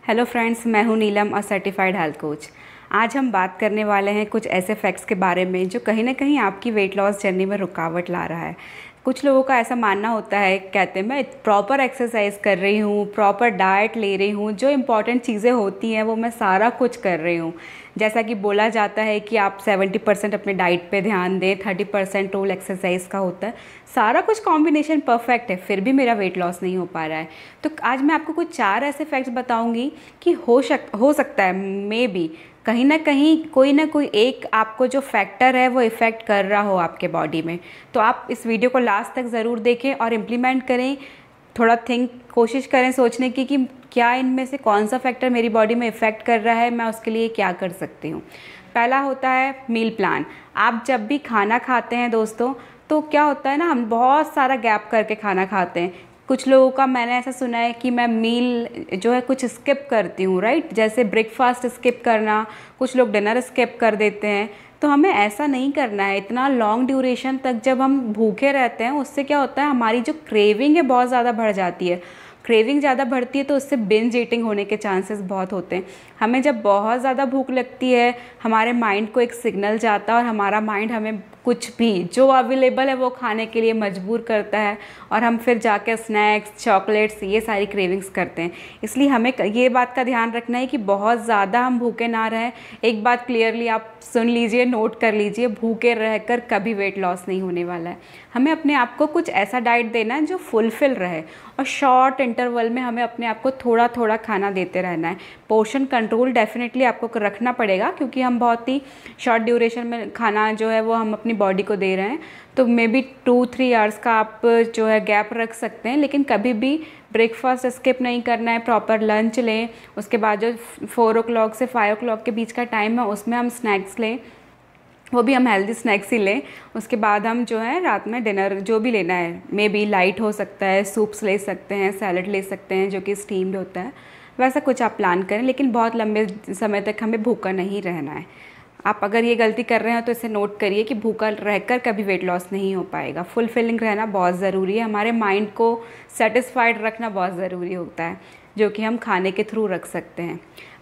Hello friends, मैं हूं नीलम, a certified health coach. आज हम बात करने वाले हैं कुछ ऐसे फैक्ट्स के बारे में जो कहीं ना कहीं आपकी वेट लॉस जर्नी में रुकावट ला रहा है। कुछ लोगों का ऐसा मानना होता है, कहते हैं मैं प्रॉपर एक्सरसाइज कर रही हूँ, प्रॉपर डाइट ले रही हूँ, जो इम्पॉर्टेंट चीज़ें होती हैं वो मैं सारा कुछ कर रही हूँ। जैसा कि बोला जाता है कि आप 70% अपने डाइट पे ध्यान दें, 30% रोल एक्सरसाइज का होता है। सारा कुछ कॉम्बिनेशन परफेक्ट है, फिर भी मेरा वेट लॉस नहीं हो पा रहा है। तो आज मैं आपको कुछ 4 ऐसे फैक्ट्स बताऊंगी कि हो सकता है मे बी कहीं ना कोई एक आपको जो फैक्टर है वो इफ़ेक्ट कर रहा हो आपके बॉडी में। तो आप इस वीडियो को लास्ट तक ज़रूर देखें और इम्प्लीमेंट करें। थोड़ा कोशिश करें सोचने की कि क्या इनमें से कौन सा फैक्टर मेरी बॉडी में इफ़ेक्ट कर रहा है, मैं उसके लिए क्या कर सकती हूँ। पहला होता है मील प्लान। आप जब भी खाना खाते हैं दोस्तों, तो क्या होता है ना, हम बहुत सारा गैप करके खाना खाते हैं। कुछ लोगों का मैंने ऐसा सुना है कि मैं मील जो है कुछ स्किप करती हूँ, राइट, जैसे ब्रेकफास्ट स्किप करना, कुछ लोग डिनर स्किप कर देते हैं। तो हमें ऐसा नहीं करना है। इतना लॉन्ग ड्यूरेशन तक जब हम भूखे रहते हैं, उससे क्या होता है, हमारी जो क्रेविंग है बहुत ज़्यादा बढ़ जाती है। क्रेविंग ज़्यादा बढ़ती है तो उससे बिंज ईटिंग होने के चांसेस बहुत होते हैं। हमें जब बहुत ज़्यादा भूख लगती है, हमारे माइंड को एक सिग्नल जाता है और हमारा माइंड हमें कुछ भी जो अवेलेबल है वो खाने के लिए मजबूर करता है, और हम फिर जाकर स्नैक्स, चॉकलेट्स, ये सारी क्रेविंग्स करते हैं। इसलिए हमें ये बात का ध्यान रखना है कि बहुत ज़्यादा हम भूखे ना रहें। एक बात क्लियरली आप सुन लीजिए, नोट कर लीजिए, भूखे रहकर कभी वेट लॉस नहीं होने वाला है। हमें अपने आप को कुछ ऐसा डाइट देना है जो फुलफिल रहे, और शॉर्ट इंटरवल में हमें अपने आप को थोड़ा थोड़ा खाना देते रहना है। पोर्शन कंट्रोल डेफिनेटली आपको रखना पड़ेगा, क्योंकि हम बहुत ही शॉर्ट ड्यूरेशन में खाना जो है वो हम अपनी बॉडी को दे रहे हैं। तो मे बी 2-3 आवर्स का आप जो है गैप रख सकते हैं, लेकिन कभी भी ब्रेकफास्ट स्किप नहीं करना है। प्रॉपर लंच लें, उसके बाद जो 4 o'clock से 5 o'clock के बीच का टाइम है उसमें हम स्नैक्स लें, वो भी हम हेल्दी स्नैक्स ही लें। उसके बाद हम जो है रात में डिनर जो भी लेना है, मे बी लाइट हो सकता है, सूप्स ले सकते हैं, सैलड ले सकते हैं जो कि स्टीम्ड होता है, वैसा कुछ आप प्लान करें। लेकिन बहुत लंबे समय तक हमें भूखा नहीं रहना है। आप अगर ये गलती कर रहे हैं तो इसे नोट करिए कि भूखा रहकर कभी वेट लॉस नहीं हो पाएगा। फुलफिलिंग रहना बहुत ज़रूरी है, हमारे माइंड को सेटिस्फाइड रखना बहुत ज़रूरी होता है, जो कि हम खाने के थ्रू रख सकते हैं।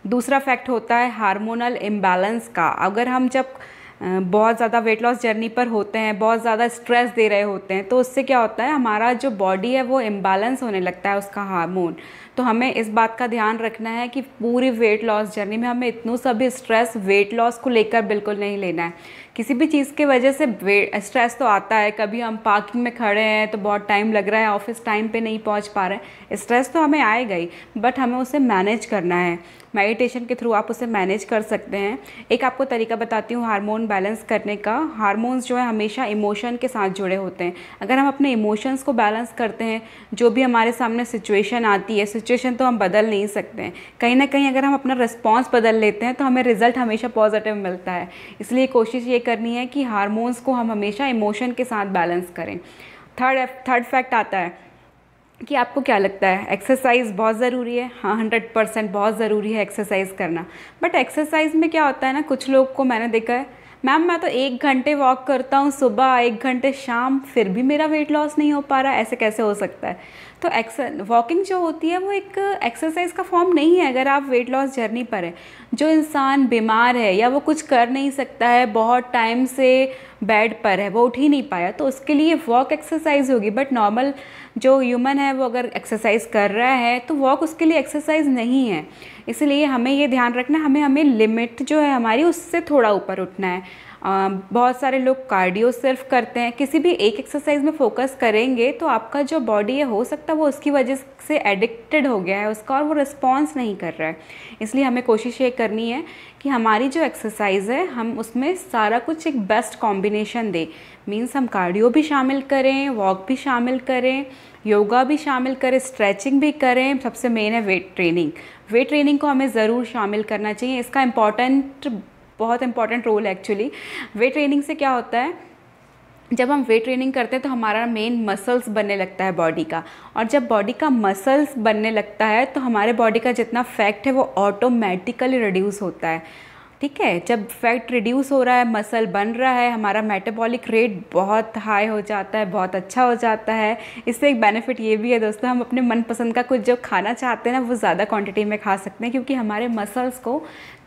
दूसरा फैक्ट होता है हार्मोनल इम्बैलेंस का। अगर हम जब बहुत ज़्यादा वेट लॉस जर्नी पर होते हैं, बहुत ज़्यादा स्ट्रेस दे रहे होते हैं, तो उससे क्या होता है, हमारा जो बॉडी है वो इम्बैलेंस होने लगता है, उसका हार्मोन। तो हमें इस बात का ध्यान रखना है कि पूरी वेट लॉस जर्नी में हमें इतनों सभी स्ट्रेस वेट लॉस को लेकर बिल्कुल नहीं लेना है। किसी भी चीज़ की वजह से स्ट्रेस तो आता है। कभी हम पार्किंग में खड़े हैं तो बहुत टाइम लग रहा है, ऑफिस टाइम पे नहीं पहुंच पा रहे हैं, स्ट्रेस तो हमें आएगा ही, बट हमें उसे मैनेज करना है। मेडिटेशन के थ्रू आप उसे मैनेज कर सकते हैं। एक आपको तरीका बताती हूँ हार्मोन बैलेंस करने का। हार्मोन्स जो है हमेशा इमोशन के साथ जुड़े होते हैं। अगर हम अपने इमोशंस को बैलेंस करते हैं, जो भी हमारे सामने सिचुएशन आती है, सिचुएशन तो हम बदल नहीं सकते हैं, कहीं ना कहीं अगर हम अपना रिस्पॉन्स बदल लेते हैं तो हमें रिजल्ट हमेशा पॉजिटिव मिलता है। इसलिए कोशिश ये करनी है कि हार्मोन्स को हम हमेशा इमोशन के साथ बैलेंस करें। थर्ड फैक्ट आता है कि आपको क्या लगता है, एक्सरसाइज बहुत ज़रूरी है? हाँ, 100% बहुत ज़रूरी है एक्सरसाइज करना। बट एक्सरसाइज में क्या होता है ना, कुछ लोग को मैंने देखा है, मैम मैं तो 1 घंटे वॉक करता हूँ सुबह, 1 घंटे शाम, फिर भी मेरा वेट लॉस नहीं हो पा रहा, ऐसे कैसे हो सकता है? तो वॉकिंग जो होती है वो एक एक्सरसाइज का फॉर्म नहीं है अगर आप वेट लॉस जर्नी पर है। जो इंसान बीमार है या वो कुछ कर नहीं सकता है, बहुत टाइम से बेड पर है, वो उठ ही नहीं पाया, तो उसके लिए वॉक एक्सरसाइज होगी। बट नॉर्मल जो ह्यूमन है वो अगर एक्सरसाइज कर रहा है तो वॉक उसके लिए एक्सरसाइज नहीं है। इसलिए हमें ये ध्यान रखना, हमें लिमिट जो है हमारी उससे थोड़ा ऊपर उठना है। बहुत सारे लोग कार्डियो सिर्फ करते हैं। किसी भी एक एक्सरसाइज में फोकस करेंगे तो आपका जो बॉडी है, हो सकता है वो उसकी वजह से एडिक्टेड हो गया है उसका, और वो रिस्पॉन्स नहीं कर रहा है। इसलिए हमें कोशिश ये करनी है कि हमारी जो एक्सरसाइज है हम उसमें सारा कुछ एक बेस्ट कॉम्बिनेशन दें। मीन्स हम कार्डियो भी शामिल करें, वॉक भी शामिल करें, योगा भी शामिल करें, स्ट्रेचिंग भी करें। सबसे मेन है वेट ट्रेनिंग। वेट ट्रेनिंग को हमें ज़रूर शामिल करना चाहिए। इसका बहुत इंपॉर्टेंट रोल है एक्चुअली। वेट ट्रेनिंग से क्या होता है, जब हम वेट ट्रेनिंग करते हैं तो हमारा मेन मसल्स बनने लगता है बॉडी का, और जब बॉडी का मसल्स बनने लगता है तो हमारे बॉडी का जितना फैट है वो ऑटोमेटिकली रिड्यूस होता है। ठीक है। जब फैट रिड्यूस हो रहा है, मसल बन रहा है, हमारा मेटाबॉलिक रेट बहुत हाई हो जाता है, बहुत अच्छा हो जाता है। इससे एक बेनिफिट ये भी है दोस्तों, हम अपने मनपसंद का कुछ जो खाना चाहते हैं ना वो ज़्यादा क्वांटिटी में खा सकते हैं, क्योंकि हमारे मसल्स को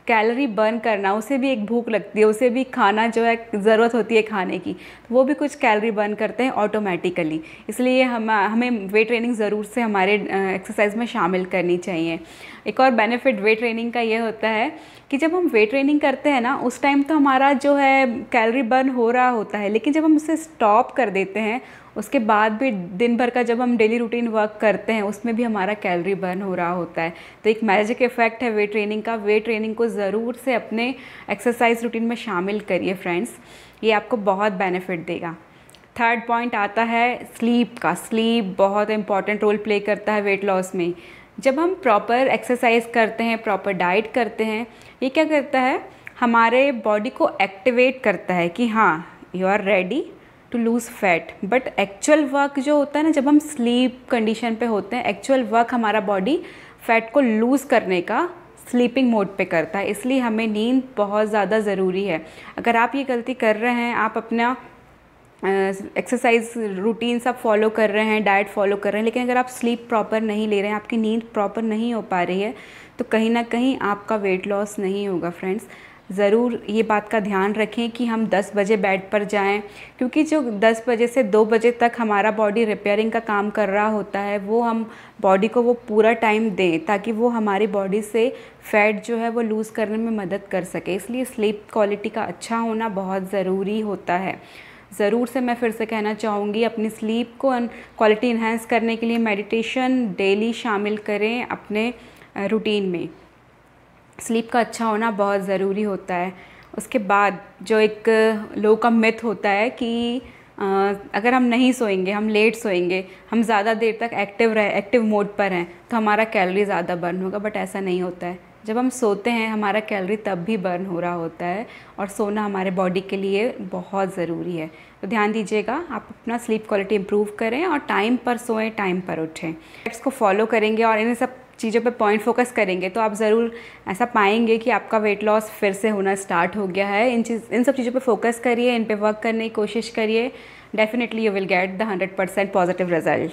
कैलोरी बर्न करना, उसे भी एक भूख लगती है, उसे भी खाना जो है ज़रूरत होती है खाने की, तो वो भी कुछ कैलोरी बर्न करते हैं ऑटोमेटिकली। इसलिए हमें वेट ट्रेनिंग ज़रूर से हमारे एक्सरसाइज में शामिल करनी चाहिए। एक और बेनिफिट वेट ट्रेनिंग का ये होता है कि जब हम वेट ट्रेनिंग करते हैं ना उस टाइम तो हमारा जो है कैलोरी बर्न हो रहा होता है, लेकिन जब हम उसे स्टॉप कर देते हैं उसके बाद भी दिन भर का जब हम डेली रूटीन वर्क करते हैं उसमें भी हमारा कैलोरी बर्न हो रहा होता है। तो एक मैजिक इफेक्ट है वेट ट्रेनिंग का। वेट ट्रेनिंग को ज़रूर से अपने एक्सरसाइज रूटीन में शामिल करिए फ्रेंड्स, ये आपको बहुत बेनिफिट देगा। थर्ड पॉइंट आता है स्लीप का। स्लीप बहुत इंपॉर्टेंट रोल प्ले करता है वेट लॉस में। जब हम प्रॉपर एक्सरसाइज करते हैं, प्रॉपर डाइट करते हैं, ये क्या करता है, हमारे बॉडी को एक्टिवेट करता है कि हाँ you are ready to lose fat. But actual work जो होता है ना, जब हम स्लीप कंडीशन पे होते हैं, एक्चुअल वर्क हमारा बॉडी फैट को लूज़ करने का स्लीपिंग मोड पे करता है। इसलिए हमें नींद बहुत ज़्यादा ज़रूरी है। अगर आप ये गलती कर रहे हैं, आप अपना एक्सरसाइज रूटीन सब फॉलो कर रहे हैं, डाइट फॉलो कर रहे हैं, लेकिन अगर आप स्लीप प्रॉपर नहीं ले रहे हैं, आपकी नींद प्रॉपर नहीं हो पा रही है, तो कहीं ना कहीं आपका वेट लॉस नहीं होगा फ्रेंड्स। ज़रूर ये बात का ध्यान रखें कि हम 10 बजे बेड पर जाएं, क्योंकि जो 10 बजे से 2 बजे तक हमारा बॉडी रिपेयरिंग का काम कर रहा होता है, वो हम बॉडी को वो पूरा टाइम दें ताकि वो हमारी बॉडी से फैट जो है वो लूज़ करने में मदद कर सके। इसलिए स्लीप क्वालिटी का अच्छा होना बहुत ज़रूरी होता है। ज़रूर से मैं फिर से कहना चाहूँगी, अपनी स्लीप को क्वालिटी इन्हेंस करने के लिए मेडिटेशन डेली शामिल करें अपने रूटीन में। स्लीप का अच्छा होना बहुत ज़रूरी होता है। उसके बाद जो एक लोगों का मिथ होता है कि अगर हम नहीं सोएंगे, हम लेट सोएंगे, हम ज़्यादा देर तक एक्टिव मोड पर हैं तो हमारा कैलोरी ज़्यादा बर्न होगा। बट ऐसा नहीं होता है। जब हम सोते हैं हमारा कैलोरी तब भी बर्न हो रहा होता है, और सोना हमारे बॉडी के लिए बहुत ज़रूरी है। तो ध्यान दीजिएगा, आप अपना स्लीप क्वालिटी इम्प्रूव करें और टाइम पर सोएं, टाइम पर उठें। इसको फॉलो करेंगे और इन सब चीज़ों पे पॉइंट फोकस करेंगे तो आप ज़रूर ऐसा पाएंगे कि आपका वेट लॉस फिर से होना स्टार्ट हो गया है। इन सब चीज़ों पे फोकस करिए, इन पे वर्क करने की कोशिश करिए। Definitely you will get the 100% positive result.